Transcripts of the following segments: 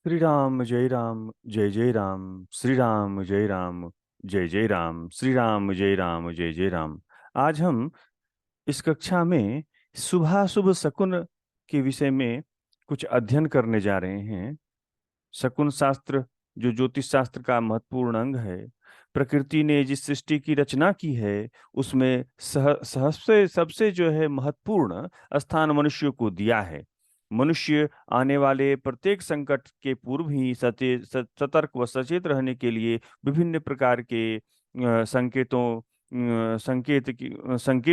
श्री राम जय राम जय जय राम श्री राम जय राम जय जय राम श्री राम जय राम जय जय राम। आज हम इस कक्षा में शुभाशुभ शकुन के विषय में कुछ अध्ययन करने जा रहे हैं। शकुन शास्त्र जो ज्योतिष शास्त्र का महत्वपूर्ण अंग है। प्रकृति ने जिस सृष्टि की रचना की है उसमें सबसे सबसे जो है महत्वपूर्ण स्थान मनुष्य को दिया है। मनुष्य आने वाले प्रत्येक संकट के पूर्व ही सतर्क व सचेत रहने के लिए विभिन्न प्रकार के संकेत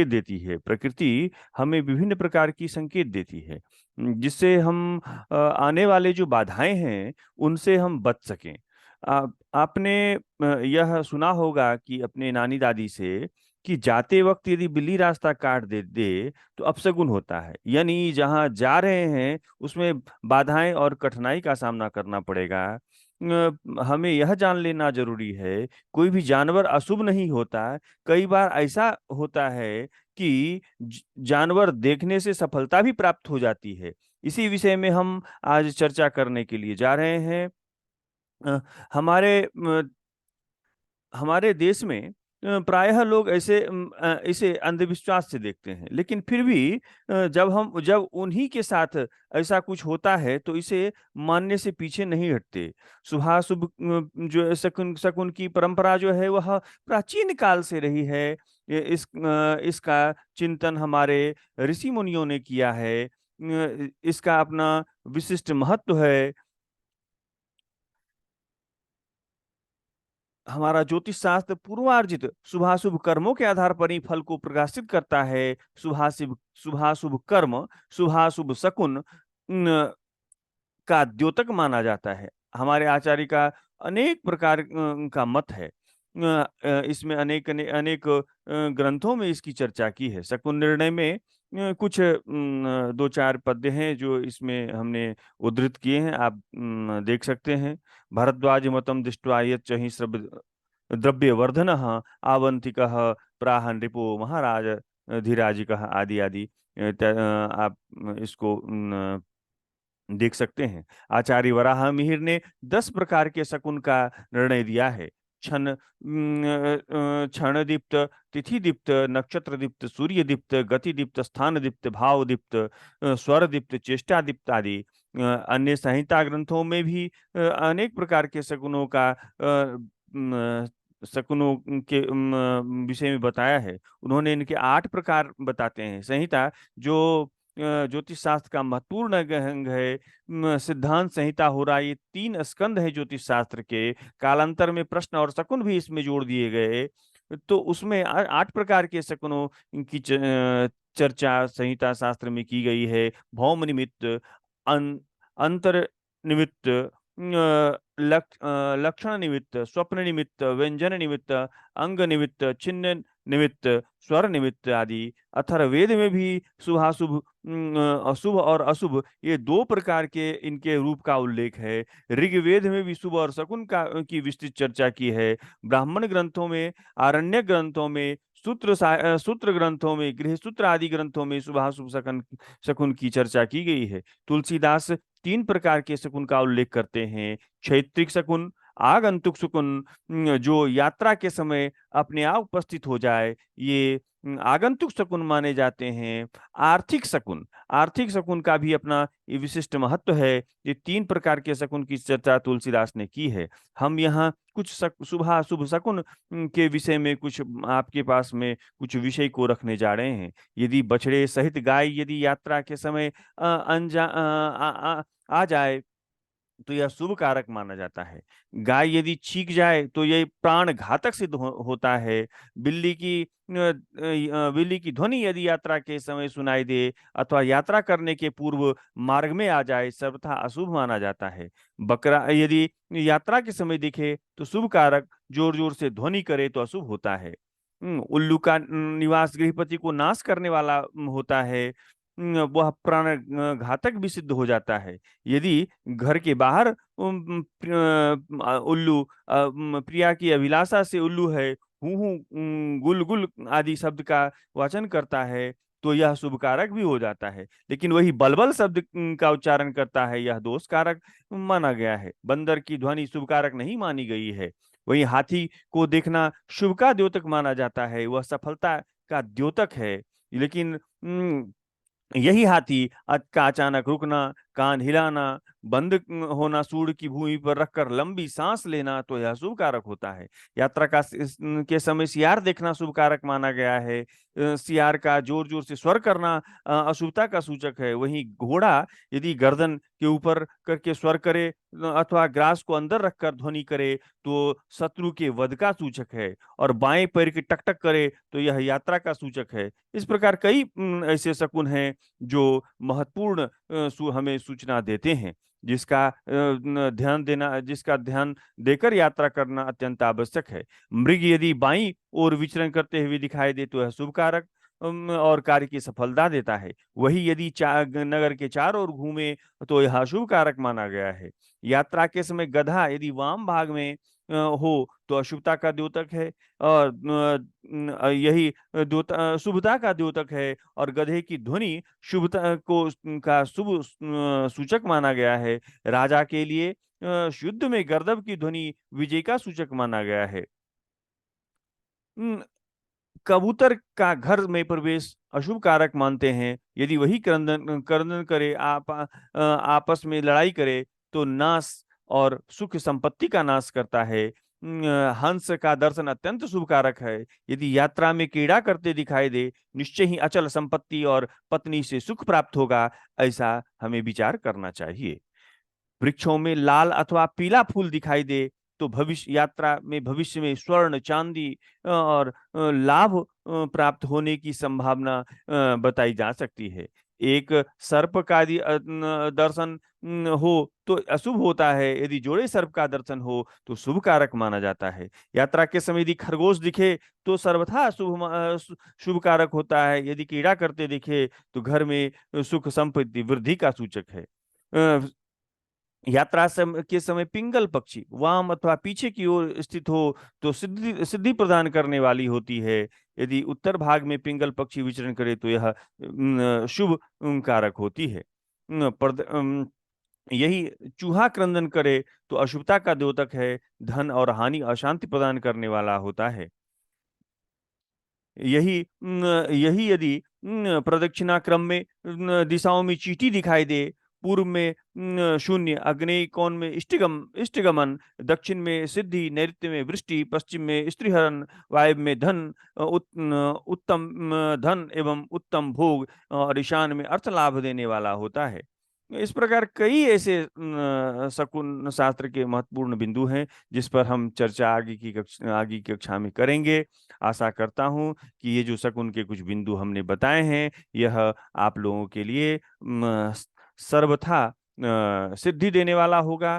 देती है। प्रकृति हमें विभिन्न प्रकार की संकेत देती है जिससे हम आने वाले जो बाधाएं हैं उनसे हम बच सकें। आपने यह सुना होगा कि अपने नानी दादी से कि जाते वक्त यदि बिल्ली रास्ता काट दे तो अपशगुन होता है, यानी जहां जा रहे हैं उसमें बाधाएं और कठिनाई का सामना करना पड़ेगा। हमें यह जान लेना जरूरी है कोई भी जानवर अशुभ नहीं होता। कई बार ऐसा होता है कि जानवर देखने से सफलता भी प्राप्त हो जाती है। इसी विषय में हम आज चर्चा करने के लिए जा रहे हैं। अ, हमारे हमारे देश में प्रायः लोग इसे अंधविश्वास से देखते हैं, लेकिन फिर भी जब उन्हीं के साथ ऐसा कुछ होता है तो इसे मानने से पीछे नहीं हटते। शुभाशुभ जो शकुन शकुन की परंपरा जो है वह प्राचीन काल से रही है। इसका चिंतन हमारे ऋषि मुनियों ने किया है। इसका अपना विशिष्ट महत्व है। हमारा ज्योतिष शास्त्र पूर्वार्जित शुभाशुभ कर्मों के आधार पर ही फल को प्रकाशित करता है। शुभाशुभ शुभाशुभ कर्म शुभाशुभ शकुन का द्योतक माना जाता है। हमारे आचार्य का अनेक प्रकार का मत है। इसमें अनेक ग्रंथों में इसकी चर्चा की है। शकुन निर्णय में कुछ दो चार पद्य हैं जो इसमें हमने उद्धृत किए हैं, आप देख सकते हैं। भरद्वाज मतम दृष्ट्वा यच्च हि द्रव्य वर्धन आवंतिक प्राह नृपो महाराज धीराजिक आदि आदि। आप इसको देख सकते हैं। आचार्य वराह मिहिर ने 10 प्रकार के शकुन का निर्णय दिया है। क्षण दीप्त, तिथि दीप्त, नक्षत्र दीप्त, सूर्य दीप्त, गति दीप्त, स्थान दीप्त, भाव दीप्त, स्वर दीप्त, चेष्टा दीप्त आदि। अन्य संहिता ग्रंथों में भी अनेक प्रकार के शकुनों का शकुनों के विषय में बताया है। उन्होंने इनके 8 प्रकार बताते हैं। संहिता जो ज्योतिष शास्त्र का महत्वपूर्ण अंग है। सिद्धांत संहिता हो रहा है, ये 3 स्कंद है ज्योतिष शास्त्र के। कालांतर में प्रश्न और शकुन भी इसमें जोड़ दिए गए। तो उसमें 8 प्रकार के शकुनों की चर्चा संहिता शास्त्र में की गई है। भौम निमित्त, अंतर निमित्त, लक्षण निमित्त, स्वप्न निमित्त, व्यंजन निमित्त, अंग निमित्त, चिन्ह निमित्त, स्वर निमित्त आदि। अथर्ववेद में भी शुभाशुभ, अशुभ और अशुभ, ये 2 प्रकार के इनके रूप का उल्लेख है। ऋग्वेद में भी शुभ और शकुन का की विस्तृत चर्चा की है। ब्राह्मण ग्रंथों में, आरण्य ग्रंथों में, सूत्र ग्रंथों में, गृह सूत्र आदि ग्रंथों में शुभाशुभ शकुन शकुन की चर्चा की गई है। तुलसीदास 3 प्रकार के शकुन का उल्लेख करते हैं। क्षैत्रिक शकुन, आगंतुक शकुन, जो यात्रा के समय अपने आप उपस्थित हो जाए, ये आगंतुक शकुन माने जाते हैं। आर्थिक शकुन का भी अपना ये विशिष्ट महत्व है। ये 3 प्रकार के शकुन की चर्चा तुलसीदास ने की है। हम यहाँ कुछ शुभ अशुभ शकुन के विषय में कुछ आपके पास में कुछ विषय को रखने जा रहे हैं। यदि बछड़े सहित गाय यदि यात्रा के समय आ जाए तो यह शुभ कारक माना जाता है। गाय यदि छींक जाए तो यह प्राण घातक सिद्ध होता है। बिल्ली की ध्वनि यदि यात्रा के समय सुनाई दे अथवा यात्रा करने के पूर्व मार्ग में आ जाए सर्वथा अशुभ माना जाता है। बकरा यदि यात्रा के समय दिखे तो शुभ कारक, जोर जोर से ध्वनि करे तो अशुभ होता है। उल्लू का निवास गृहपति को नाश करने वाला होता है। वह प्राण घातक भी सिद्ध हो जाता है। यदि घर के बाहर उल्लू प्रिया की अभिलाषा से उल्लू है, हूँ हूँ गुल गुल आदि शब्द का वाचन करता है तो यह शुभ कारक भी हो जाता है। लेकिन वही बलबल शब्द का उच्चारण करता है, यह दोष कारक माना गया है। बंदर की ध्वनि शुभ कारक नहीं मानी गई है। वही हाथी को देखना शुभ का द्योतक माना जाता है, वह सफलता का द्योतक है। लेकिन यही हाथी का अचानक रुकना, कान हिलाना, बंद होना, सूंड की भूमि पर रखकर लंबी सांस लेना, तो यह शुभ कारक होता है। यात्रा का के समय सियार देखना शुभ कारक माना गया है। सियार का जोर जोर से स्वर करना अशुभता का सूचक है। वहीं घोड़ा यदि गर्दन के ऊपर करके स्वर करे अथवा ग्रास को अंदर रखकर ध्वनि करे, तो शत्रु के वध का सूचक है। और बाएं पैर की टकटक करे तो यह यात्रा का सूचक है। इस प्रकार कई ऐसे शकुन हैं जो महत्वपूर्ण हमें सूचना देते हैं, जिसका ध्यान देकर यात्रा करना अत्यंत आवश्यक है। मृग यदि बाईं ओर विचरण करते हुए दिखाई दे तो यह शुभ कारक और कार्य की सफलता देता है। वही यदि नगर के चारों ओर घूमे तो यह शुभ कारक माना गया है। यात्रा के समय गधा यदि वाम भाग में हो तो अशुभता का द्योतक है, और यही शुभता का द्योतक है। और गधे की ध्वनि शुभता को का शुभ सूचक माना गया है। राजा के लिए युद्ध में गर्दभ की ध्वनि विजय का सूचक माना गया है। कबूतर का घर में प्रवेश अशुभ कारक मानते हैं। यदि वही क्रंदन क्रंदन करे, आपस में लड़ाई करे, तो नाश और सुख संपत्ति का नाश करता है। हंस का दर्शन अत्यंत शुभ कारक है। यदि यात्रा में क्रीड़ा करते दिखाई दे, निश्चय ही अचल संपत्ति और पत्नी से सुख प्राप्त होगा, ऐसा हमें विचार करना चाहिए। वृक्षों में लाल अथवा पीला फूल दिखाई दे तो भविष्य में स्वर्ण, चांदी और लाभ प्राप्त होने की संभावना बताई जा सकती है। एक सर्प का यदि दर्शन हो तो अशुभ होता है। यदि जोड़े सर्प का दर्शन हो तो शुभ कारक माना जाता है। यात्रा के समय यदि खरगोश दिखे तो सर्वथा शुभ कारक होता है। यदि क्रीड़ा करते दिखे तो घर में सुख संपत्ति वृद्धि का सूचक है। के समय पिंगल पक्षी वाम अथवा पीछे की ओर स्थित हो तो सिद्धि सिद्धि प्रदान करने वाली होती है। यदि उत्तर भाग में पिंगल पक्षी विचरण करे तो यह शुभ कारक होती है। यही चूहा क्रंदन करे तो अशुभता का द्योतक है। धन और हानि, अशांति प्रदान करने वाला होता है। यही यदि प्रदक्षिणा क्रम में दिशाओं में चींटी दिखाई दे, पूर्व में शून्य, आग्नेय कोण में इष्टगमन, दक्षिण में सिद्धि, नैऋत्य में वृष्टि, पश्चिम में स्त्रीहरण, वायव्य में धन, उत्तम धन एवं उत्तम भोग, और ईशान में अर्थ लाभ देने वाला होता है। इस प्रकार कई ऐसे शकुन शास्त्र के महत्वपूर्ण बिंदु हैं जिस पर हम चर्चा आगे की कक्षा में करेंगे। आशा करता हूं कि ये जो शकुन के कुछ बिंदु हमने बताए हैं, यह आप लोगों के लिए सर्वथा सिद्धि देने वाला होगा।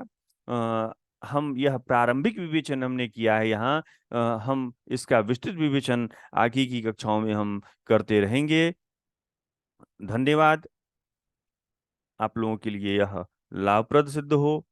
हम यह प्रारंभिक विवेचन हमने किया है यहाँ। हम इसका विस्तृत विवेचन आगे की कक्षाओं में हम करते रहेंगे। धन्यवाद। आप लोगों के लिए यह लाभप्रद सिद्ध हो।